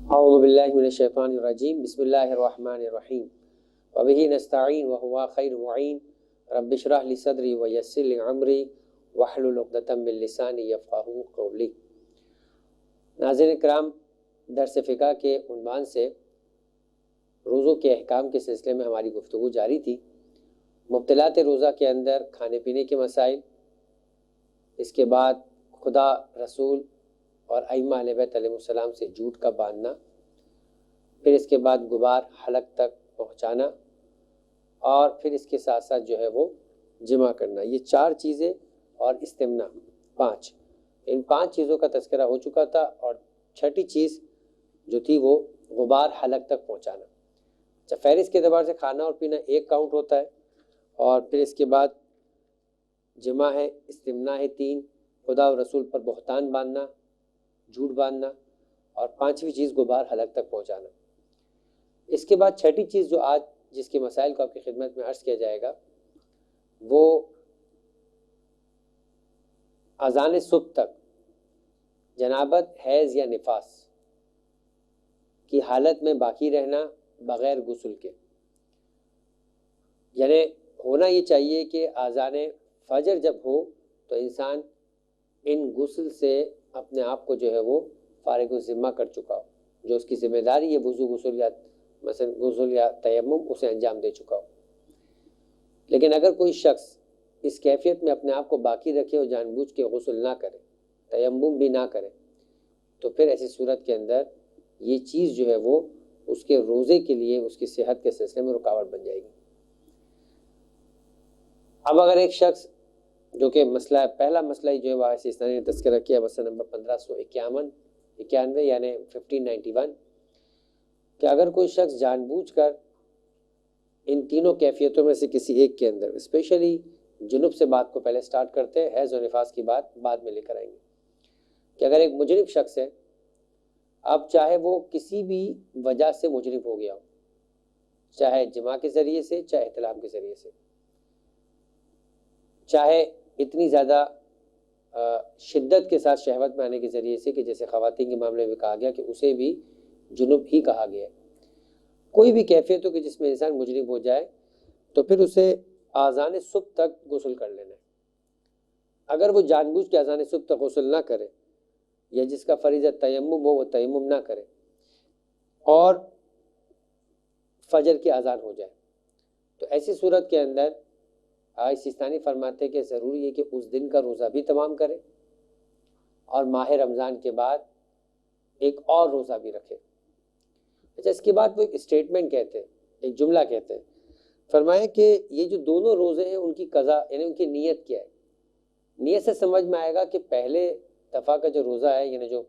اعوذ باللہ من الشیطان الرجیم بسم اللہ الرحمن الرحیم وبہ نستعین وہو خیر معین رب اشرح لی صدری ویسر لی امری واحلل عقدۃ من لسانی یفقہوا قولی۔ ناظرین کرام، درس فقہ کے عنوان سے روزوں کے احکام کے سلسلے میں ہماری گفتگو جاری تھی۔ مبطلات روزہ کے اندر کھانے پینے کے مسائل، اس کے بعد خدا، رسول اور ائمہ اہل بیت علیہ السلام سے جھوٹ کا باندھنا، پھر اس کے بعد غبار حلق تک پہنچانا، اور پھر اس کے ساتھ ساتھ جو ہے وہ جمع کرنا، یہ 4 چیزیں، اور استمنا 5۔ ان 5 چیزوں کا تذکرہ ہو چکا تھا، اور 6ٹھی چیز جو تھی وہ غبار حلق تک پہنچانا۔ اچھا، فہرست کے اعتبار سے کھانا اور پینا 1 کاؤنٹ ہوتا ہے، اور پھر اس کے بعد جمع ہے، استمنا ہے 3، خدا اور رسول پر بہتان باندھنا، جھوٹ باندھنا، اور 5ویں چیز غبار حلق تک پہنچانا۔ اس کے بعد 6ٹھی چیز جو آج جس کے مسائل کو آپ کی خدمت میں عرض کیا جائے گا، وہ اذان صبح تک جنابت، حیض یا نفاس کی حالت میں باقی رہنا بغیر غسل کے، یعنی ہونا یہ چاہیے کہ اذان فجر جب ہو تو انسان ان غسل سے اپنے آپ کو جو ہے وہ فارغ الذمہ کر چکا ہو، جو اس کی ذمہ داری ہے وضو، غسل یا مثلا غسل یا تیمم، اسے انجام دے چکا ہو۔ لیکن اگر کوئی شخص اس کیفیت میں اپنے آپ کو باقی رکھے اور جان بوجھ کے غسل نہ کرے، تیمم بھی نہ کرے، تو پھر ایسی صورت کے اندر یہ چیز جو ہے وہ اس کے روزے کے لیے، اس کی صحت کے سلسلے میں رکاوٹ بن جائے گی۔ اب اگر ایک شخص، جو کہ مسئلہ پہلا مسئلہ ہی جو ہے وہ استثنائی نے تذکرہ کیا، مسئلہ نمبر 1591 یعنی 1591، کہ اگر کوئی شخص جان بوجھ کر ان تینوں کیفیتوں میں سے کسی ایک کے اندر، اسپیشلی جنوب سے بات کو پہلے سٹارٹ کرتے ہیں، حیض و نفاس کی بات بعد میں لے کر آئیں گے، کہ اگر ایک مجرم شخص ہے، اب چاہے وہ کسی بھی وجہ سے مجرم ہو گیا ہو، چاہے جماع کے ذریعے سے، چاہے احتلام کے ذریعے سے، چاہے اتنی زیادہ شدت کے ساتھ شہوت میں آنے کے ذریعے سے کہ جیسے خواتین کے معاملے میں کہا گیا کہ اسے بھی جنوب ہی کہا گیا ہے، کوئی بھی کیفیت ہو کہ جس میں انسان مجرم ہو جائے، تو پھر اسے اذان صبح تک غسل کر لینا ہے۔ اگر وہ جان بوجھ کے اذان صبح تک غسل نہ کرے، یا جس کا فریضہ تیمم ہو وہ تیمم نہ کرے، اور فجر کی اذان ہو جائے، تو ایسی صورت کے اندر سیستانی فرماتے کہ ضروری ہے کہ اس دن کا روزہ بھی تمام کرے، اور ماہ رمضان کے بعد ایک اور روزہ بھی رکھے۔ اچھا، اس کے بعد وہ ایک اسٹیٹمنٹ کہتے ہیں، ایک جملہ کہتے ہیں، فرمائے کہ یہ جو دونوں روزے ہیں ان کی قضا، یعنی ان کی نیت کیا ہے۔ نیت سے سمجھ میں آئے گا کہ پہلے دفعہ کا جو روزہ ہے، یعنی جو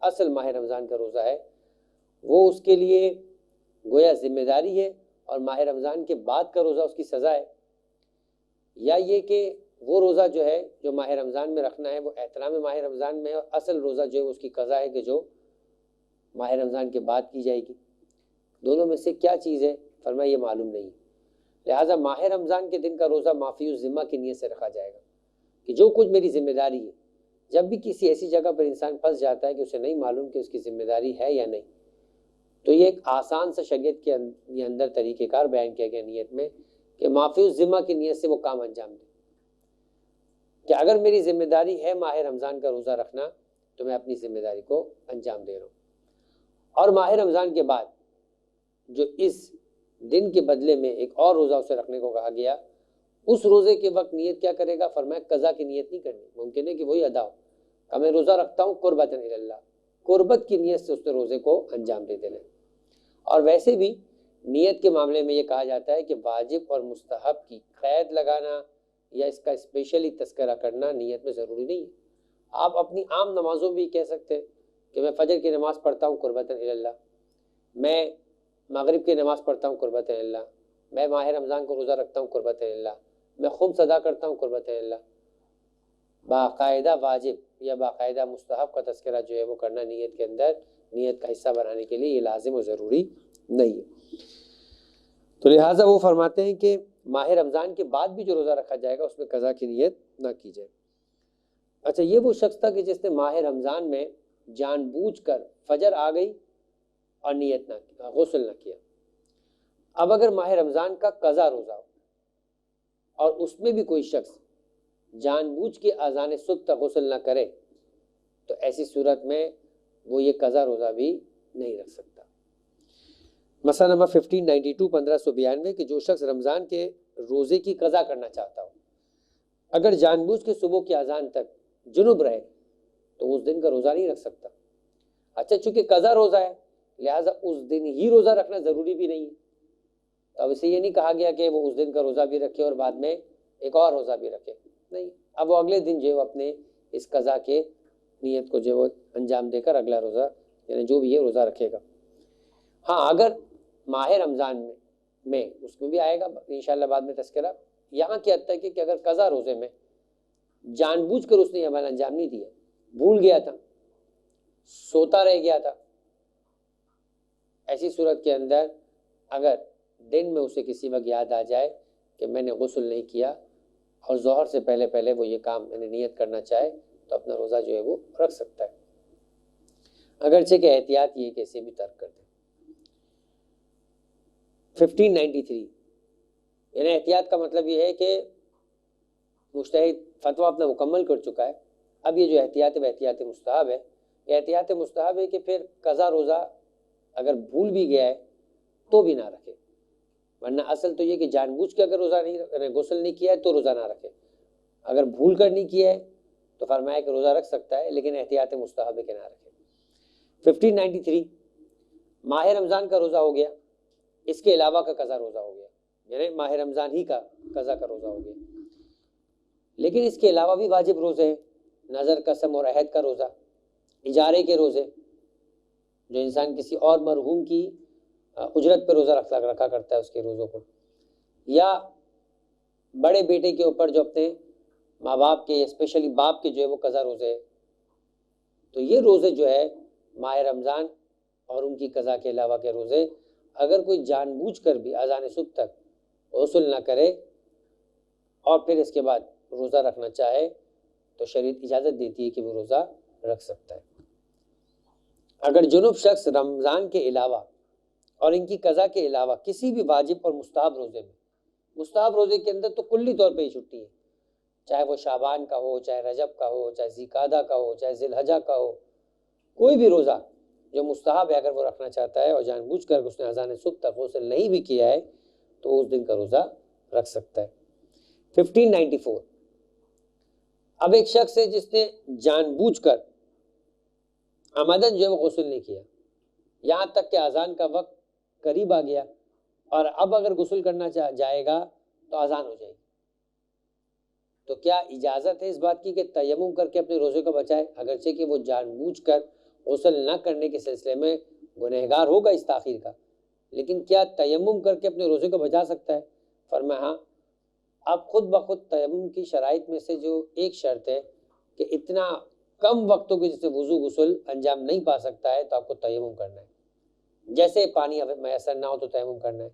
اصل ماہ رمضان کا روزہ ہے، وہ اس کے لیے گویا ذمہ داری ہے، اور ماہ رمضان کے بعد کا روزہ اس کی سزا ہے، یا یہ کہ وہ روزہ جو ہے جو ماہ رمضان میں رکھنا ہے وہ احترام ماہ رمضان میں ہے، اور اصل روزہ جو ہے اس کی قضا ہے کہ جو ماہ رمضان کے بعد کی جائے گی۔ دونوں میں سے کیا چیز ہے، فرمایا یہ معلوم نہیں، لہٰذا ماہ رمضان کے دن کا روزہ معافی الذمہ کی نیت سے رکھا جائے گا، کہ جو کچھ میری ذمہ داری ہے۔ جب بھی کسی ایسی جگہ پر انسان پھنس جاتا ہے کہ اسے نہیں معلوم کہ اس کی ذمہ داری ہے یا نہیں، تو یہ ایک آسان سا شریعت کے اندر طریقہ کار بیان کیا گیا نیت میں، کہ معافی الذمہ کی نیت سے وہ کام انجام دے، کہ اگر میری ذمہ داری ہے ماہ رمضان کا روزہ رکھنا، تو میں اپنی ذمہ داری کو انجام دے رہا ہوں۔ اور ماہ رمضان کے بعد جو اس دن کے بدلے میں ایک اور روزہ اسے رکھنے کو کہا گیا، اس روزے کے وقت نیت کیا کرے گا، فرمایا قضا کی نیت نہیں کرنی، ممکن ہے کہ وہی ادا ہو، کہ میں روزہ رکھتا ہوں قربۃ اللہ، قربت کی نیت سے اس نے روزے کو انجام دے دینا۔ اور ویسے بھی نیت کے معاملے میں یہ کہا جاتا ہے کہ واجب اور مستحب کی قید لگانا یا اس کا اسپیشلی تذکرہ کرنا نیت میں ضروری نہیں ہے۔ آپ اپنی عام نمازوں بھی کہہ سکتے ہیں کہ میں فجر کی نماز پڑھتا ہوں قربۃ اللہ، میں مغرب کی نماز پڑھتا ہوں قربۃ اللہ، میں ماہ رمضان کو روزہ رکھتا ہوں قربۃ اللہ، میں خمس ادا کرتا ہوں قربۃ اللہ۔ باقاعدہ واجب یا باقاعدہ مستحب کا تذکرہ جو ہے وہ کرنا نیت کے اندر، نیت کا حصہ بنانے کے لیے یہ لازم و ضروری نہیں ہے۔ تو لہٰذا وہ فرماتے ہیں کہ ماہ رمضان کے بعد بھی جو روزہ رکھا جائے گا اس میں قضا کی نیت نہ کی جائے۔ اچھا، یہ وہ شخص تھا کہ جس نے ماہ رمضان میں جان بوجھ کر فجر آ گئی اور نیت نہ غسل نہ کیا. اب اگر ماہ رمضان کا قضا روزہ ہو اور اس میں بھی کوئی شخص جان بوجھ کے اذان صبح تک غسل نہ کرے تو ایسی صورت میں وہ یہ قضا روزہ بھی نہیں رکھ سکتا. مسئلہ نمبر 1592 1592 کہ جو شخص رمضان کے روزے کی قضا کرنا چاہتا ہو اگر جان بوجھ کے صبح کی اذان تک جنب رہے تو اس دن کا روزہ نہیں رکھ سکتا. اچھا چونکہ قضا روزہ ہے لہٰذا اس دن ہی روزہ رکھنا ضروری بھی نہیں ہے، تو اب اسے یہ نہیں کہا گیا کہ وہ اس دن کا روزہ بھی رکھے اور بعد میں ایک اور روزہ بھی رکھے، نہیں، اب وہ اگلے دن جو ہے وہ اپنے اس قضا کے نیت کو جو ہے وہ انجام دے کر اگلا روزہ یعنی جو بھی ہے روزہ رکھے گا. ہاں اگر ماہ رمضان میں اس میں بھی آئے گا انشاءاللہ بعد میں تذکرہ، یہاں کی حد تک کہ اگر قضا روزے میں جان بوجھ کر اس نے عمل انجام نہیں دیا، بھول گیا تھا، سوتا رہ گیا تھا، ایسی صورت کے اندر اگر دن میں اسے کسی وقت یاد آ جائے کہ میں نے غسل نہیں کیا اور ظہر سے پہلے پہلے وہ یہ کام میں نے نیت کرنا چاہے تو اپنا روزہ جو ہے وہ رکھ سکتا ہے، اگرچہ کہ احتیاط یہ کہ اسے بھی ترک کر دے. 1593 یعنی احتیاط کا مطلب یہ ہے کہ مجتہد فتویٰ اپنا مکمل کر چکا ہے، اب یہ جو احتیاط ہے وہ احتیاط مستحب ہے. یہ احتیاط مستحب ہے کہ پھر قضا روزہ اگر بھول بھی گیا ہے تو بھی نہ رکھے، ورنہ اصل تو یہ کہ جان بوجھ کے اگر روزہ نہیں غسل نہیں کیا ہے تو روزہ نہ رکھے، اگر بھول کر نہیں کیا ہے تو فرمایا کہ روزہ رکھ سکتا ہے لیکن احتیاط مستحب ہے کہ نہ رکھے. 1593 ماہ رمضان کا روزہ ہو گیا، اس کے علاوہ کا قضا روزہ ہو گیا، یعنی ماہ رمضان ہی کا قضا کا روزہ ہو گیا، لیکن اس کے علاوہ بھی واجب روزے ہیں، نظر قسم اور عہد کا روزہ، اجارے کے روزے جو انسان کسی اور مرحوم کی اجرت پہ روزہ رکھا کرتا ہے اس کے روزوں کو، یا بڑے بیٹے کے اوپر جو اپنے ماں باپ کے اسپیشلی باپ کے جو ہے وہ قضا روزے ہے. تو یہ روزے جو ہے ماہ رمضان اور ان کی قضا کے علاوہ کے روزے اگر کوئی جان بوجھ کر بھی اذان صبح تک غسل نہ کرے اور پھر اس کے بعد روزہ رکھنا چاہے تو شریعت اجازت دیتی ہے کہ وہ روزہ رکھ سکتا ہے. اگر جنوب شخص رمضان کے علاوہ اور ان کی قضا کے علاوہ کسی بھی واجب اور مستحب روزے میں، مستحب روزے کے اندر تو کلی طور پہ ہی چھٹی ہے، چاہے وہ شعبان کا ہو، چاہے رجب کا ہو، چاہے ذیقعدہ کا ہو، چاہے ذی الحجہ کا ہو، کوئی بھی روزہ جو مستحب ہے اگر وہ رکھنا چاہتا ہے اور جان بوجھ کر اس نے اذان صبح تک غسل نہیں بھی کیا ہے تو اس دن کا روزہ رکھ سکتا ہے. 1594 اب ایک شخص ہے جس نے جان بوجھ کر عمدن جو ہے وہ غسل نہیں کیا، یہاں تک کہ اذان کا وقت قریب آ گیا اور اب اگر غسل کرنا جائے گا تو اذان ہو جائے گی، تو کیا اجازت ہے اس بات کی کہ تیمم کر کے اپنے روزے کو بچائے؟ اگرچہ کہ وہ جان بوجھ کر غسل نہ کرنے کے سلسلے میں گنہگار ہوگا اس تاخیر کا، لیکن کیا تیمم کر کے اپنے روزے کو بچا سکتا ہے؟ فرمایا ہاں. اب خود بخود تیمم کی شرائط میں سے جو ایک شرط ہے کہ اتنا کم وقتوں کے جسے وضو غسل انجام نہیں پا سکتا ہے تو آپ کو تیمم کرنا ہے، جیسے پانی میسر نہ ہو تو تیمم کرنا ہے.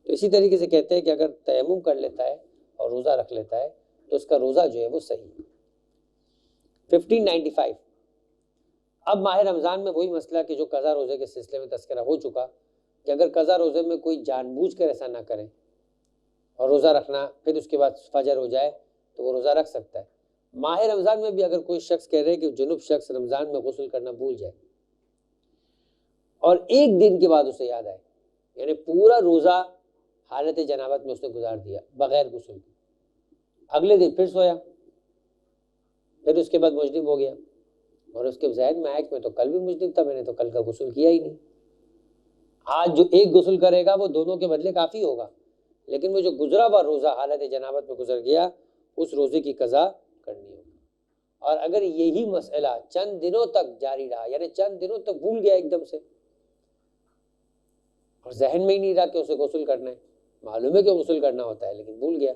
تو اسی طریقے سے کہتے ہیں کہ اگر تیمم کر لیتا ہے اور روزہ رکھ لیتا ہے تو اس کا روزہ جو ہے وہ صحیح ہے. 1595 اب ماہ رمضان میں وہی مسئلہ کہ جو قضا روزے کے سلسلے میں تذکرہ ہو چکا کہ اگر قضا روزے میں کوئی جان بوجھ کر ایسا نہ کرے اور روزہ رکھنا پھر اس کے بعد فجر ہو جائے تو وہ روزہ رکھ سکتا ہے. ماہ رمضان میں بھی اگر کوئی شخص کہہ رہے کہ جنوب شخص رمضان میں غسل کرنا بھول جائے اور ایک دن کے بعد اسے یاد آئے، یعنی پورا روزہ حالت جنابت میں اس نے گزار دیا بغیر غسل کے، اگلے دن پھر سویا، پھر اس کے بعد مجنب ہو گیا اور اس کے ذہن میں آیا کہ میں تو کل بھی مجنب تھا، میں نے تو کل کا غسل کیا ہی نہیں. آج جو ایک غسل کرے گا وہ دونوں کے بدلے کافی ہوگا، لیکن وہ جو گزرا ہوا روزہ حالت جنابت میں گزر گیا اس روزے کی قضا کرنی ہوگی. اور اگر یہی مسئلہ چند دنوں تک جاری رہا، یعنی چند دنوں تک بھول گیا ایک دم سے اور ذہن میں ہی نہیں رہا کہ اسے غسل کرنا ہے، معلوم ہے کہ غسل کرنا ہوتا ہے لیکن بھول گیا،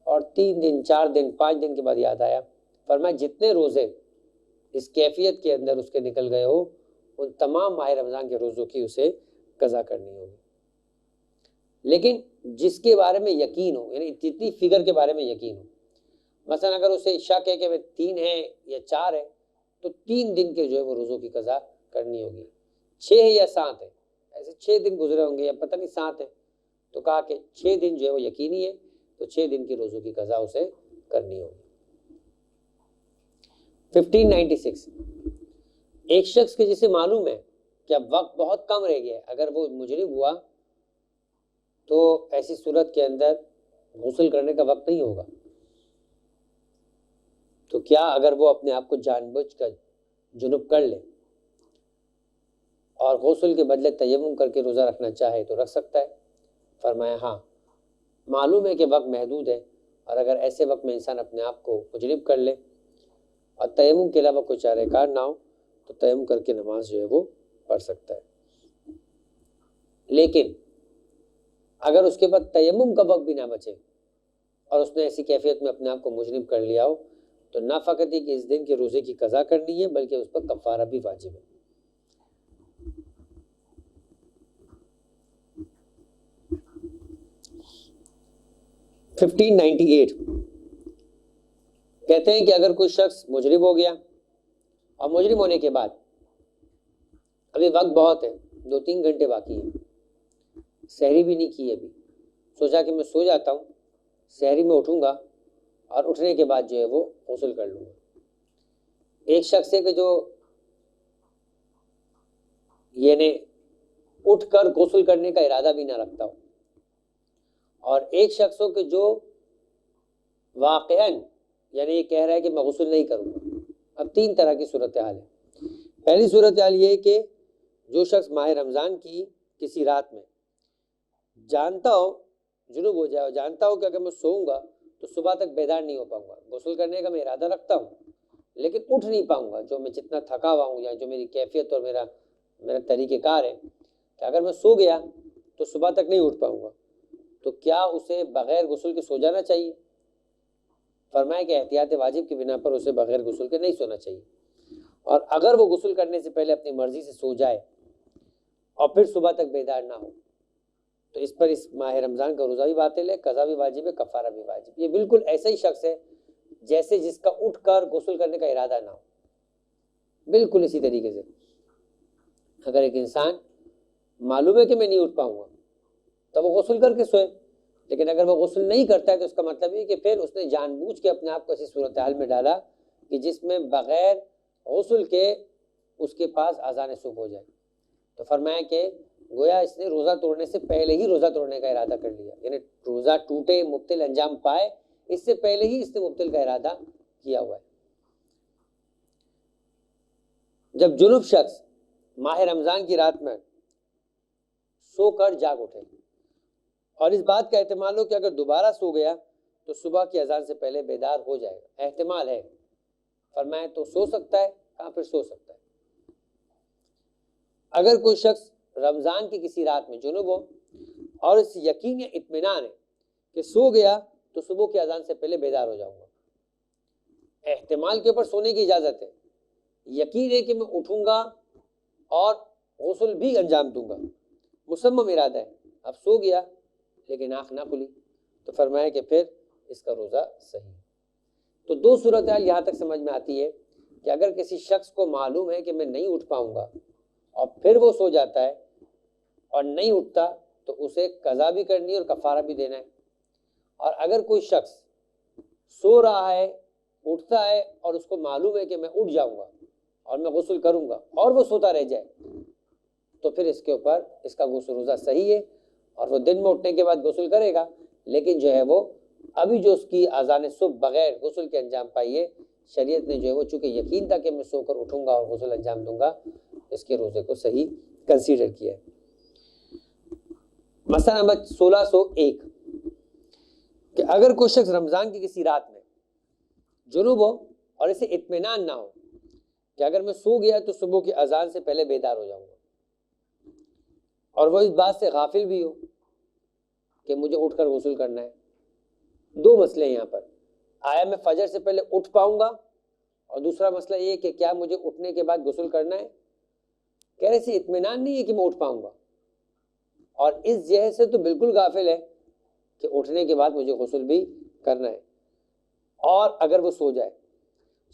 اور 3 دن 4 دن 5 دن کے بعد یاد آیا، فرمایا جتنے روزے اس کیفیت کے اندر اس کے نکل گئے ہو ان تمام ماہ رمضان کے روزوں کی اسے قضا کرنی ہوگی. لیکن جس کے بارے میں یقین ہو، یعنی جتنی فگر کے بارے میں یقین ہو، مثلا اگر اسے شک ہے کہ 3 ہے یا 4 ہے تو 3 دن کے جو ہے وہ روزوں کی قضا کرنی ہوگی. 6 یا 7 ہے ایسے 6 دن گزرے ہوں گے یا پتہ نہیں 7 ہیں، تو کہا کہ 6 دن جو ہے وہ یقینی ہے، تو 6 دن کی روزوں کی قضا اسے کرنی ہوگی۔ 1596 ایک شخص کے جسے معلوم ہے کہ اب وقت بہت کم رہ گیا ہے، اگر وہ مجرم ہوا تو ایسی صورت کے اندر غسل کرنے کا وقت نہیں ہوگا، تو کیا اگر وہ اپنے آپ کو جان بوجھ کر جنب کر لے اور غسل کے بدلے تیمم کر کے روزہ رکھنا چاہے تو رکھ سکتا ہے؟ فرمایا ہاں، معلوم ہے کہ وقت محدود ہے، اور اگر ایسے وقت میں انسان اپنے آپ کو مجرم کر لے اور تیمم کے علاوہ کوئی چارہ کار نہ ہو تو تیمم کر کے نماز جو ہے وہ پڑھ سکتا ہے۔ لیکن اگر اس کے بعد تیمم کا وقت بھی نہ بچے اور اس نے ایسی کیفیت میں اپنے آپ کو مجرم کر لیا ہو تو نہ فقط یہ کہ اس دن کے روزے کی قضا کرنی ہے بلکہ اس پر کفارہ بھی واجب ہے۔ کہتے ہیں کہ اگر کوئی شخص مجرم ہو گیا اور مجرم ہونے کے بعد ابھی وقت بہت ہے، 2-3 گھنٹے باقی ہیں، سحری بھی نہیں کی ابھی، سوچا کہ میں سو جاتا ہوں، سحری میں اٹھوں گا اور اٹھنے کے بعد جو ہے وہ غسل کر لوں گا۔ ایک شخص ہے کہ جو یعنی اٹھ کر غسل کرنے کا ارادہ بھی نہ رکھتا ہو، اور ایک شخص ہو کہ جو واقعاً یعنی یہ کہہ رہا ہے کہ میں غسل نہیں کروں گا۔ اب 3 طرح کی صورتحال ہے۔ پہلی صورتحال یہ ہے کہ جو شخص ماہ رمضان کی کسی رات میں جانتا ہو جنوب ہو جائے اور جانتا ہو کہ اگر میں سوؤں گا تو صبح تک بیدار نہیں ہو پاؤں گا، غسل کرنے کا میں ارادہ رکھتا ہوں لیکن اٹھ نہیں پاؤں گا، جو میں جتنا تھکا ہوا ہوں یا جو میری کیفیت اور میرا طریقہ کار ہے کہ اگر میں سو گیا تو صبح تک نہیں اٹھ پاؤں گا، تو کیا اسے بغیر غسل کے سو جانا چاہیے؟ فرمایا کہ احتیاط واجب کی بنا پر اسے بغیر غسل کے نہیں سونا چاہیے، اور اگر وہ غسل کرنے سے پہلے اپنی مرضی سے سو جائے اور پھر صبح تک بیدار نہ ہو تو اس پر اس ماہ رمضان کا روزہ بھی باطل ہے، قضا بھی واجب ہے، کفارہ بھی واجب۔ یہ بالکل ایسا ہی شخص ہے جیسے جس کا اٹھ کر غسل کرنے کا ارادہ نہ ہو، بالکل اسی طریقے سے اگر ایک انسان معلوم ہے کہ میں نہیں اٹھ پاؤں گا تو وہ غسل کر کے سوئے، لیکن اگر وہ غسل نہیں کرتا ہے تو اس کا مطلب یہ کہ پھر اس نے جان بوجھ کے اپنے آپ کو ایسی صورتحال میں ڈالا کہ جس میں بغیر غسل کے اس کے پاس اذان صبح ہو جائے، تو فرمایا کہ گویا اس نے روزہ توڑنے سے پہلے ہی روزہ توڑنے کا ارادہ کر لیا، یعنی روزہ ٹوٹے مبطل انجام پائے اس سے پہلے ہی اس نے مبطل کا ارادہ کیا ہوا ہے۔ جب جنب شخص ماہ رمضان کی رات میں سو کر جاگ اٹھے اور اس بات کا احتمال ہو کہ اگر دوبارہ سو گیا تو صبح کی اذان سے پہلے بیدار ہو جائے گا، احتمال ہے، فرمایا تو سو سکتا ہے، کہاں پھر سو سکتا ہے۔ اگر کوئی شخص رمضان کی کسی رات میں جنب ہو اور اس یقین یا اطمینان ہے کہ سو گیا تو صبح کی اذان سے پہلے بیدار ہو جاؤں گا، احتمال کے اوپر سونے کی اجازت ہے، یقین ہے کہ میں اٹھوں گا اور غسل بھی انجام دوں گا، مصمم ارادہ ہے، اب سو گیا لیکن آنکھ نہ کھلی تو فرمایا کہ پھر اس کا روزہ صحیح۔ تو 2 صورتحال یہاں تک سمجھ میں آتی ہے کہ اگر کسی شخص کو معلوم ہے کہ میں نہیں اٹھ پاؤں گا اور پھر وہ سو جاتا ہے اور نہیں اٹھتا تو اسے قضا بھی کرنی ہے اور کفارہ بھی دینا ہے، اور اگر کوئی شخص سو رہا ہے اٹھتا ہے اور اس کو معلوم ہے کہ میں اٹھ جاؤں گا اور میں غسل کروں گا اور وہ سوتا رہ جائے تو پھر اس کے اوپر اس کا غسل روزہ صحیح ہے اور وہ دن میں اٹھنے کے بعد غسل کرے گا، لیکن جو ہے وہ ابھی جو اس کی اذان صبح بغیر غسل کے انجام پائی ہے، شریعت نے جو ہے وہ چونکہ یقین تھا کہ میں سو کر اٹھوں گا اور غسل انجام دوں گا، اس کے روزے کو صحیح کنسیڈر کیا ہے۔ مسئلہ نمبر 1601 کہ اگر کوئی شخص رمضان کی کسی رات میں جنوب ہو اور اسے اطمینان نہ ہو کہ اگر میں سو گیا تو صبح کی اذان سے پہلے بیدار ہو جاؤں گا، اور وہ اس بات سے غافل بھی ہو کہ مجھے اٹھ کر غسل کرنا ہے، 2 مسئلے ہیں یہاں پر، آیا میں فجر سے پہلے اٹھ پاؤں گا، اور دوسرا مسئلہ یہ کہ کیا مجھے اٹھنے کے بعد غسل کرنا ہے۔ کہہ رہے سے اطمینان نہیں ہے کہ میں اٹھ پاؤں گا، اور اس جہت سے تو بالکل غافل ہے کہ اٹھنے کے بعد مجھے غسل بھی کرنا ہے، اور اگر وہ سو جائے،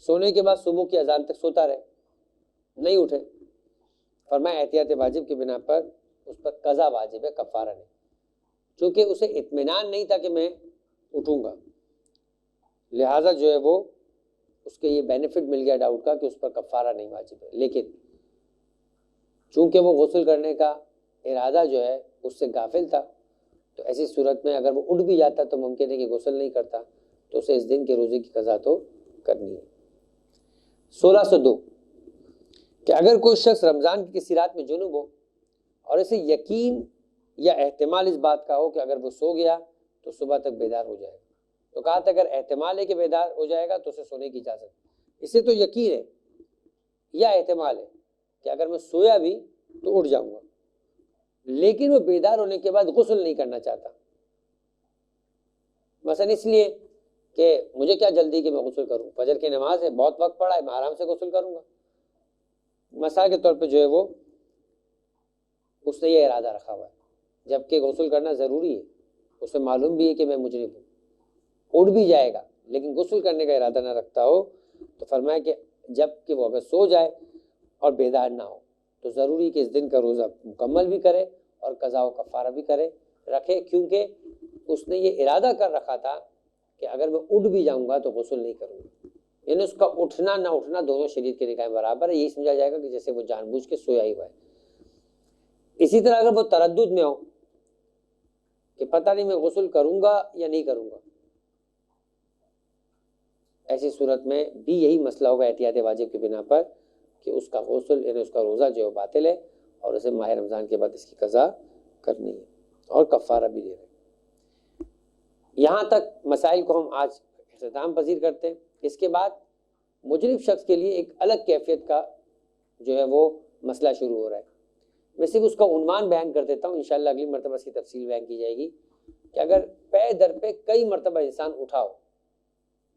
سونے کے بعد صبح کی اذان تک سوتا رہے، نہیں اٹھے، فرمایا احتیاط واجب کی بنا پر اس پر قضا واجب ہے، کفارہ نہیں، چونکہ اسے اطمینان نہیں تھا کہ میں اٹھوں گا، لہٰذا جو ہے وہ اس کے یہ بینیفٹ مل گیا ڈاؤٹ کا کہ اس پر کفارہ نہیں واجب ہے۔ لیکن چونکہ وہ غسل کرنے کا ارادہ جو ہے اس سے غافل تھا، تو ایسی صورت میں اگر وہ اٹھ بھی جاتا تو ممکن ہے کہ غسل نہیں کرتا، تو اسے اس دن کے روزے کی قضا تو کرنی ہے۔ 1602 کہ اگر کوئی شخص رمضان کی کسی رات میں جنب ہو اور اسے یقین یا احتمال اس بات کا ہو کہ اگر وہ سو گیا تو صبح تک بیدار ہو جائے گا، تو کہا تھا اگر احتمال ہے کہ بیدار ہو جائے گا تو اسے سونے کی اجازت ہے، اسے تو یقین ہے یا احتمال ہے کہ اگر میں سویا بھی تو اٹھ جاؤں گا، لیکن وہ بیدار ہونے کے بعد غسل نہیں کرنا چاہتا، مثلا اس لیے کہ مجھے کیا جلدی کہ میں غسل کروں، فجر کی نماز ہے، بہت وقت پڑا ہے، میں آرام سے غسل کروں گا، مثال کے طور پہ جو ہے وہ اس نے یہ ارادہ رکھا ہوا ہے، جبکہ غسل کرنا ضروری ہے، اسے معلوم بھی ہے کہ میں مجرم ہوں، اٹھ بھی جائے گا لیکن غسل کرنے کا ارادہ نہ رکھتا ہو، تو فرمایا کہ جب کہ وہ اگر سو جائے اور بیدار نہ ہو تو ضروری کہ اس دن کا روزہ مکمل بھی کرے اور قضا و کفارہ بھی رکھے، کیونکہ اس نے یہ ارادہ کر رکھا تھا کہ اگر میں اٹھ بھی جاؤں گا تو غسل نہیں کروں گا، یعنی اس کا اٹھنا نہ اٹھنا دونوں شریعت کے نکاح برابر ہے، یہی سمجھا جائے گا کہ جیسے وہ جان بوجھ کے سویا ہی ہوا ہے۔ اسی طرح اگر وہ تردد میں ہو کہ پتہ نہیں میں غسل کروں گا یا نہیں کروں گا، ایسی صورت میں بھی یہی مسئلہ ہوگا احتیاط واجب کی بنا پر کہ اس کا غسل یعنی اس کا روزہ جو ہے باطل ہے، اور اسے ماہ رمضان کے بعد اس کی قضا کرنی ہے اور کفارہ بھی دے رہے ہیں۔ یہاں تک مسائل کو ہم آج اختتام پذیر کرتے ہیں۔ اس کے بعد مجرم شخص کے لیے ایک الگ کیفیت کا جو ہے وہ مسئلہ شروع ہو رہا ہے، میں صرف اس کا عنوان بیان کر دیتا ہوں، انشاءاللہ اگلی مرتبہ اس کی تفصیل بیان کی جائے گی کہ اگر پے در پہ کئی مرتبہ انسان اٹھا ہو،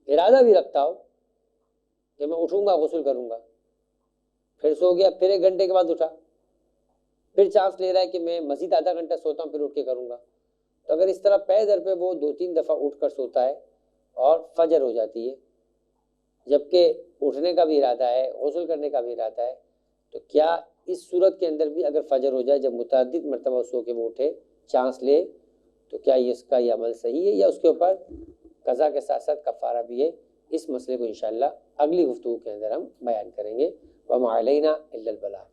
ارادہ بھی رکھتا ہو کہ میں اٹھوں گا غسل کروں گا، پھر سو گیا، پھر 1 گھنٹے کے بعد اٹھا، پھر چانس لے رہا ہے کہ میں مزید آدھا گھنٹہ سوتا ہوں پھر اٹھ کے کروں گا، تو اگر اس طرح پے در پہ وہ 2-3 دفعہ اٹھ کر سوتا ہے اور فجر ہو جاتی ہے، جبکہ اٹھنے کا بھی ارادہ ہے، غسل کرنے کا بھی ارادہ ہے، تو کیا اس صورت کے اندر بھی اگر فجر ہو جائے جب متعدد مرتبہ سو کے وہ اٹھے چانس لے، تو کیا اس کا یہ عمل صحیح ہے یا اس کے اوپر قضا کے ساتھ ساتھ کفارہ بھی ہے؟ اس مسئلے کو انشاءاللہ اگلی گفتگو کے اندر ہم بیان کریں گے۔ وَمَا عَلَيْنَا إِلَّا الْبَلَاغُ۔